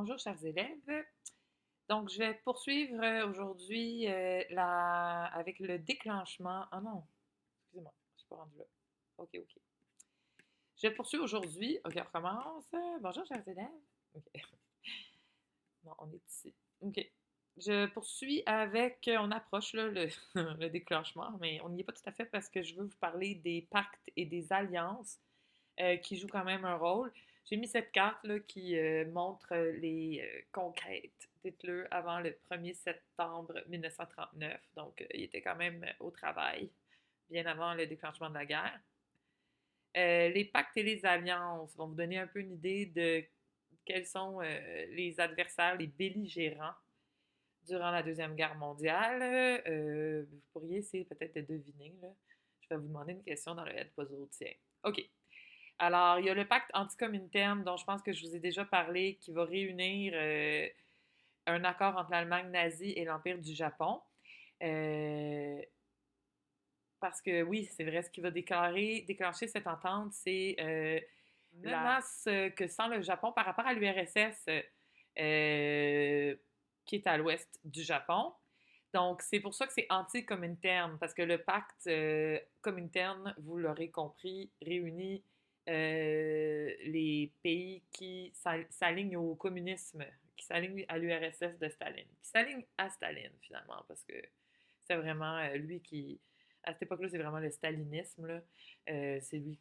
Bonjour, chers élèves. Donc, je vais poursuivre aujourd'hui avec le déclenchement. Ah non, excusez-moi, je ne suis pas rendue là. OK, OK. Je poursuis aujourd'hui. OK, on recommence. Bonjour, chers élèves. OK. Non, on est ici. OK. Je poursuis avec. On approche là, le déclenchement, mais on n'y est pas tout à fait parce que je veux vous parler des pactes et des alliances qui jouent quand même un rôle. J'ai mis cette carte là, qui montre les conquêtes d'Hitler avant le 1er septembre 1939. Donc, il était quand même au travail, bien avant le déclenchement de la guerre. Les pactes et les alliances vont vous donner un peu une idée de quels sont les adversaires, les belligérants durant la Deuxième Guerre mondiale. Vous pourriez essayer peut-être de deviner. Là. Je vais vous demander une question dans le head puzzle. Tiens. OK. Alors, il y a le pacte anticomintern dont je pense que je vous ai déjà parlé, qui va réunir un accord entre l'Allemagne nazie et l'Empire du Japon. Parce que oui, c'est vrai, ce qui va déclencher cette entente, c'est la menace que sent le Japon par rapport à l'URSS qui est à l'ouest du Japon. Donc, c'est pour ça que c'est anti-Comintern, parce que le pacte Comintern, vous l'aurez compris, réunit les pays qui s'alignent au communisme, qui s'alignent à l'URSS de Staline, qui s'alignent à Staline, finalement, parce que c'est vraiment lui qui... À cette époque-là, c'est vraiment le stalinisme, là. C'est lui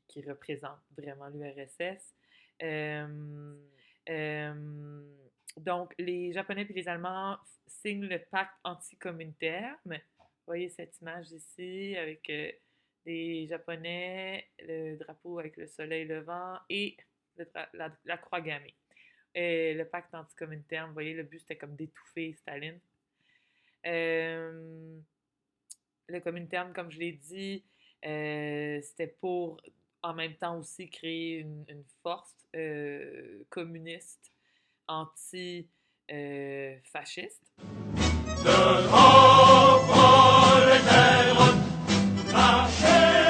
qui représente vraiment l'URSS. Euh, euh, donc, les Japonais et les Allemands signent le pacte anti-communautaire. Vous voyez cette image ici avec les Japonais, le drapeau avec le soleil levant et la croix gammée. Le pacte anti-communautaire, vous voyez, le but c'était comme d'étouffer Staline. Euh, le communautaire, comme je l'ai dit, c'était pour en même temps aussi créer une force communiste anti-fasciste. Le grand prolétaire, marchez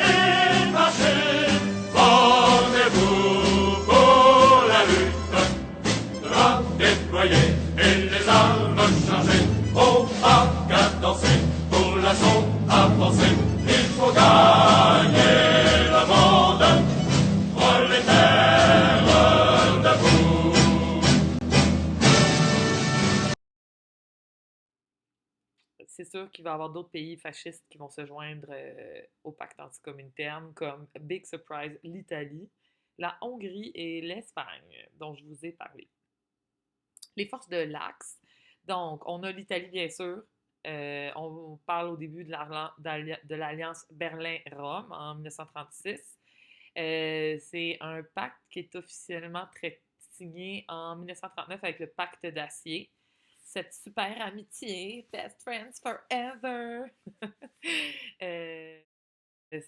et marchez, formez-vous pour la lutte, bras déployés et les armes chargées, au pas qu'à danser, pour l'assaut avancer, il faut gagner le monde, prolétaire debout. C'est sûr qu'il va y avoir d'autres pays fascistes qui vont se joindre au pacte anticommunautaire, comme Big Surprise, l'Italie, la Hongrie et l'Espagne, dont je vous ai parlé. Les forces de l'Axe, donc on a l'Italie bien sûr, on parle au début de l'Alliance Berlin-Rome en 1936. C'est un pacte qui est officiellement signé en 1939 avec le pacte d'acier. Cette super amitié, best friends forever. C'est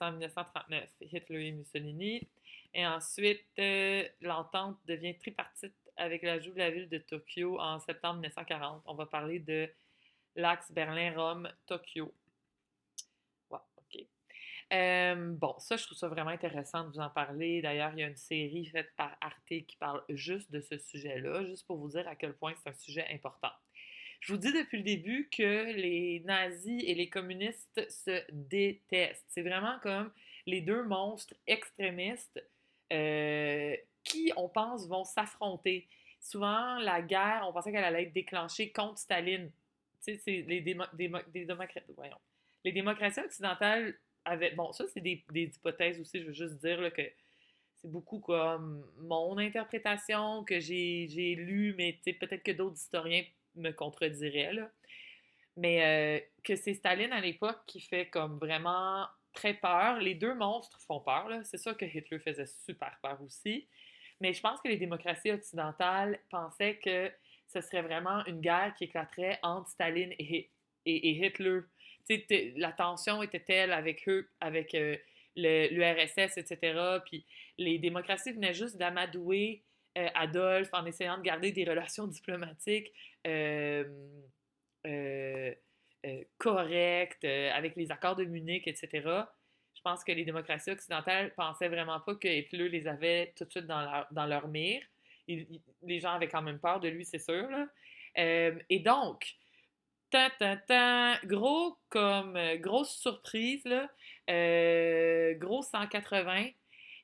en 1939, Hitler et Mussolini. Et ensuite, l'entente devient tripartite avec l'ajout de la ville de Tokyo en septembre 1940. On va parler de l'axe Berlin-Rome-Tokyo. Ouais, OK. Bon, ça, je trouve ça vraiment intéressant de vous en parler. D'ailleurs, il y a une série faite par Arte qui parle juste de ce sujet-là, juste pour vous dire à quel point c'est un sujet important. Je vous dis depuis le début que les nazis et les communistes se détestent. C'est vraiment comme les deux monstres extrémistes qui, on pense, vont s'affronter. Souvent, la guerre, on pensait qu'elle allait être déclenchée contre Staline. Tu sais, c'est les démocraties occidentales avaient... Bon, ça, c'est des hypothèses aussi, je veux juste dire là, que c'est beaucoup comme mon interprétation que j'ai lue, mais peut-être que d'autres historiens me contrediraient, là. Mais que c'est Staline à l'époque qui fait comme vraiment très peur. Les deux monstres font peur, là. C'est sûr que Hitler faisait super peur aussi. Mais je pense que les démocraties occidentales pensaient que ce serait vraiment une guerre qui éclaterait entre Staline et Hitler. La tension était telle avec eux, avec l'URSS, etc. Puis les démocraties venaient juste d'amadouer Adolphe en essayant de garder des relations diplomatiques euh, euh, correctes avec les accords de Munich, etc. Je pense que les démocraties occidentales pensaient vraiment pas que Hitler les avait tout de suite dans leur mire. les gens avaient quand même peur de lui, c'est sûr, là. Et donc, grosse surprise, là, gros 180,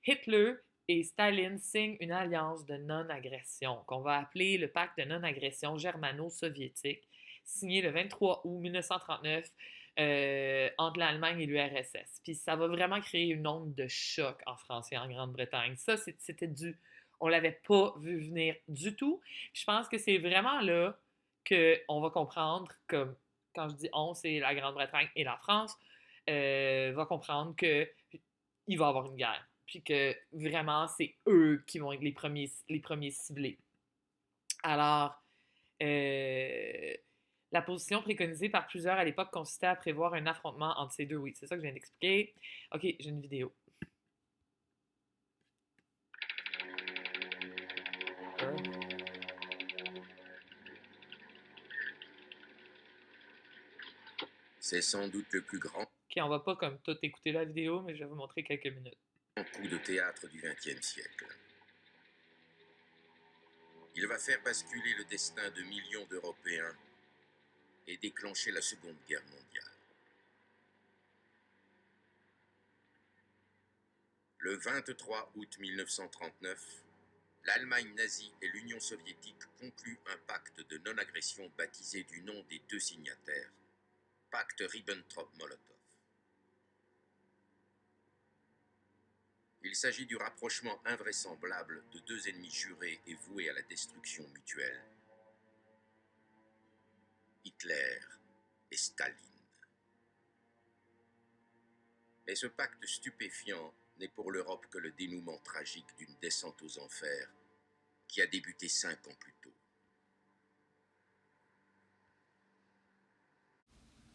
Hitler et Staline signent une alliance de non-agression qu'on va appeler le pacte de non-agression germano-soviétique, signé le 23 août 1939 entre l'Allemagne et l'URSS. Puis ça va vraiment créer une onde de choc en France et en Grande-Bretagne. Ça, c'était dû. On l'avait pas vu venir du tout. Puis je pense que c'est vraiment là qu'on va comprendre, comme quand je dis on, c'est la Grande-Bretagne et la France, va comprendre qu'il va y avoir une guerre. Puis que vraiment, c'est eux qui vont être les premiers ciblés. Alors, la position préconisée par plusieurs à l'époque consistait à prévoir un affrontement entre ces deux. Oui, c'est ça que je viens d'expliquer. Ok, j'ai une vidéo. C'est sans doute le plus grand Ok, on va pas comme tout écouter la vidéo, mais je vais vous montrer quelques minutes. coup de théâtre du XXe siècle. Il va faire basculer le destin de millions d'Européens et déclencher la Seconde Guerre mondiale. Le 23 août 1939, l'Allemagne nazie et l'Union soviétique concluent un pacte de non-agression baptisé du nom des deux signataires, pacte Ribbentrop-Molotov. Il s'agit du rapprochement invraisemblable de deux ennemis jurés et voués à la destruction mutuelle. Hitler et Staline. Mais ce pacte stupéfiant n'est pour l'Europe que le dénouement tragique d'une descente aux enfers qui a débuté 5 ans plus tôt.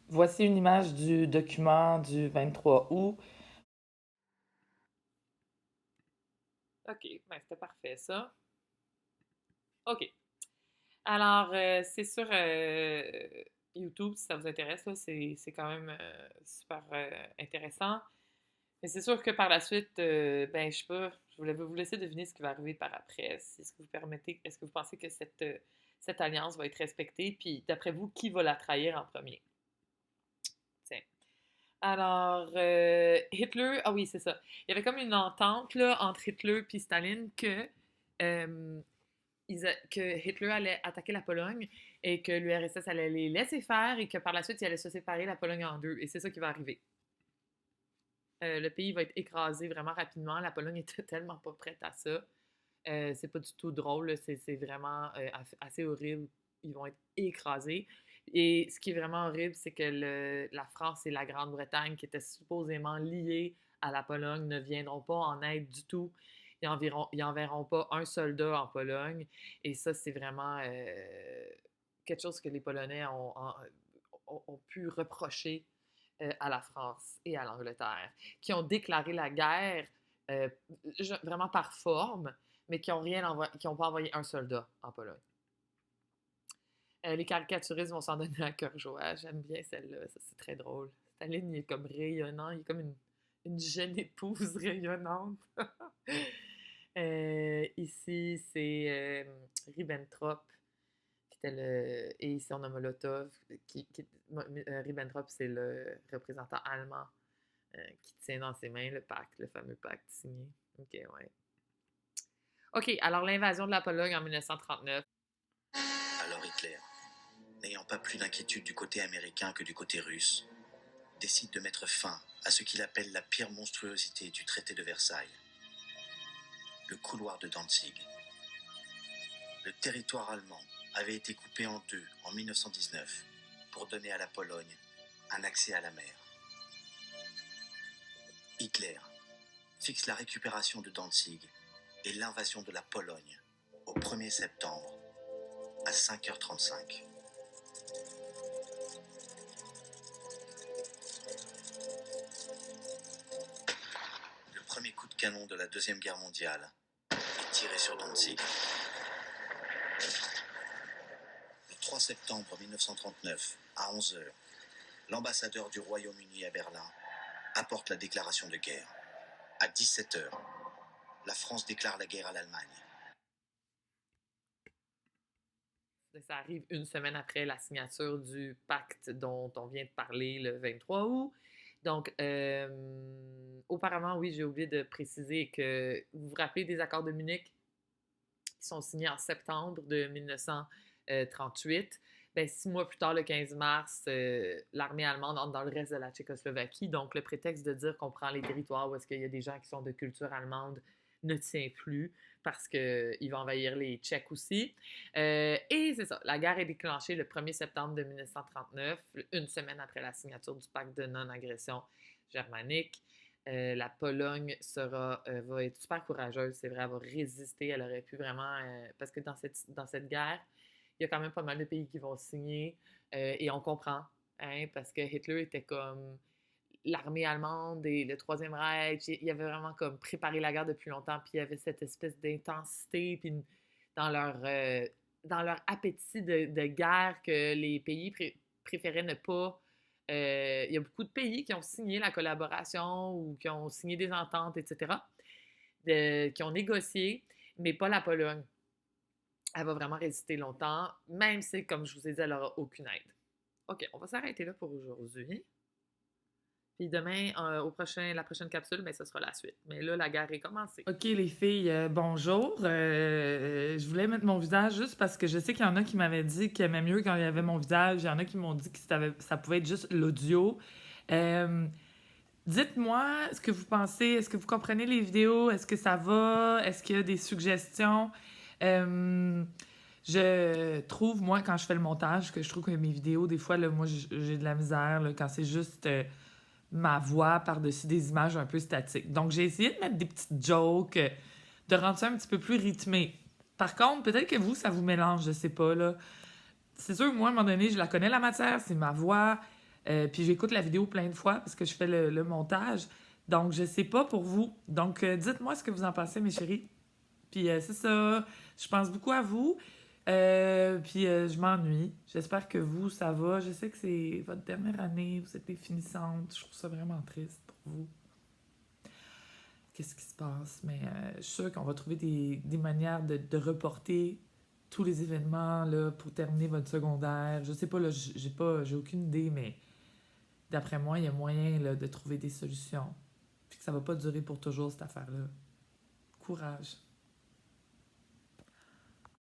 Voici une image du document du 23 août. OK, ben c'était parfait ça. OK. Alors, c'est sur YouTube, si ça vous intéresse, là, c'est quand même super intéressant. Mais c'est sûr que par la suite, ben, je sais pas, je voulais vous laisser deviner ce qui va arriver par après. Est-ce que vous permettez, est-ce que vous pensez que cette alliance va être respectée? Puis, d'après vous, qui va la trahir en premier? Tiens. Alors, Hitler, ah oui, c'est ça. Il y avait comme une entente là, entre Hitler et Staline euh, que Hitler allait attaquer la Pologne et que l'URSS allait les laisser faire et que par la suite, il allait se séparer la Pologne en deux. Et c'est ça qui va arriver. Le pays va être écrasé vraiment rapidement. La Pologne était tellement pas prête à ça. C'est pas du tout drôle. C'est vraiment assez horrible. Ils vont être écrasés. Et ce qui est vraiment horrible, c'est que la France et la Grande-Bretagne, qui étaient supposément liées à la Pologne, ne viendront pas en aide du tout. Ils enverront pas un soldat en Pologne. Et ça, c'est vraiment quelque chose que les Polonais ont pu reprocher à la France et à l'Angleterre, qui ont déclaré la guerre euh, vraiment par forme, mais qui n'ont pas envoyé un soldat en Pologne. Les caricaturistes vont s'en donner à cœur joie. J'aime bien celle-là, ça c'est très drôle. Staline, il est comme rayonnant, il est comme une jeune épouse rayonnante. Ici, c'est Ribbentrop, et ici on a Molotov, Ribbentrop, c'est le représentant allemand qui tient dans ses mains le pacte, le fameux pacte signé. OK, ouais. OK, alors l'invasion de la Pologne en 1939. Alors Hitler, n'ayant pas plus d'inquiétude du côté américain que du côté russe, décide de mettre fin à ce qu'il appelle la pire monstruosité du traité de Versailles, le couloir de Danzig. Le territoire allemand avait été coupé en deux en 1919 pour donner à la Pologne un accès à la mer. Hitler fixe la récupération de Danzig et l'invasion de la Pologne au 1er septembre à 5h35. Le premier coup de canon de la Deuxième Guerre mondiale est tiré sur Danzig. Le 3 septembre 1939, à 11h, l'ambassadeur du Royaume-Uni à Berlin apporte la déclaration de guerre. À 17h, la France déclare la guerre à l'Allemagne. Ça arrive une semaine après la signature du pacte dont on vient de parler le 23 août. Donc, auparavant, oui, j'ai oublié de préciser que vous vous rappelez des accords de Munich qui sont signés en septembre de 1938. Ben, 6 mois plus tard, le 15 mars, l'armée allemande entre dans le reste de la Tchécoslovaquie. Donc, le prétexte de dire qu'on prend les territoires où est-ce qu'il y a des gens qui sont de culture allemande ne tient plus parce qu'il va envahir les Tchèques aussi. Et c'est ça, la guerre est déclenchée le 1er septembre de 1939, une semaine après la signature du pacte de non-agression germanique. La Pologne va être super courageuse, c'est vrai, elle va résister, elle aurait pu vraiment... parce que dans cette guerre, il y a quand même pas mal de pays qui vont signer, et on comprend, hein, parce que Hitler était comme l'armée allemande et le Troisième Reich, il avait vraiment comme préparé la guerre depuis longtemps, puis il y avait cette espèce d'intensité, puis dans leur appétit de guerre que les pays préféraient ne pas. Il y a beaucoup de pays qui ont signé la collaboration ou qui ont signé des ententes, etc., qui ont négocié, mais pas la Pologne. Elle va vraiment résister longtemps, même si, comme je vous ai dit, elle n'aura aucune aide. OK, on va s'arrêter là pour aujourd'hui. Puis demain, la prochaine capsule, ben, ce sera la suite. Mais là, la guerre est commencée. OK, les filles, bonjour. Je voulais mettre mon visage juste parce que je sais qu'il y en a qui m'avaient dit qu'ils aimaient mieux quand il y avait mon visage. Il y en a qui m'ont dit que ça pouvait être juste l'audio. Dites-moi ce que vous pensez. Est-ce que vous comprenez les vidéos? Est-ce que ça va? Est-ce qu'il y a des suggestions? Je trouve, moi, quand je fais le montage, que je trouve que mes vidéos, des fois, là, moi, j'ai de la misère là, quand c'est juste... ma voix par-dessus des images un peu statiques. Donc, j'ai essayé de mettre des petites jokes, de rendre ça un petit peu plus rythmé. Par contre, peut-être que vous, ça vous mélange, je sais pas, là. C'est sûr que moi, à un moment donné, je la connais, la matière, c'est ma voix, puis j'écoute la vidéo plein de fois parce que je fais le montage. Donc, je sais pas pour vous. Donc, dites-moi ce que vous en pensez, mes chéris. Puis, c'est ça. Je pense beaucoup à vous. Puis je m'ennuie. J'espère que vous, ça va. Je sais que c'est votre dernière année, vous êtes des finissantes. Je trouve ça vraiment triste pour vous. Qu'est-ce qui se passe? Mais je suis sûre qu'on va trouver des manières de reporter tous les événements là, pour terminer votre secondaire. Je sais pas, là, j'ai aucune idée, mais d'après moi, il y a moyen là, de trouver des solutions. Puis que ça va pas durer pour toujours, cette affaire-là. Courage.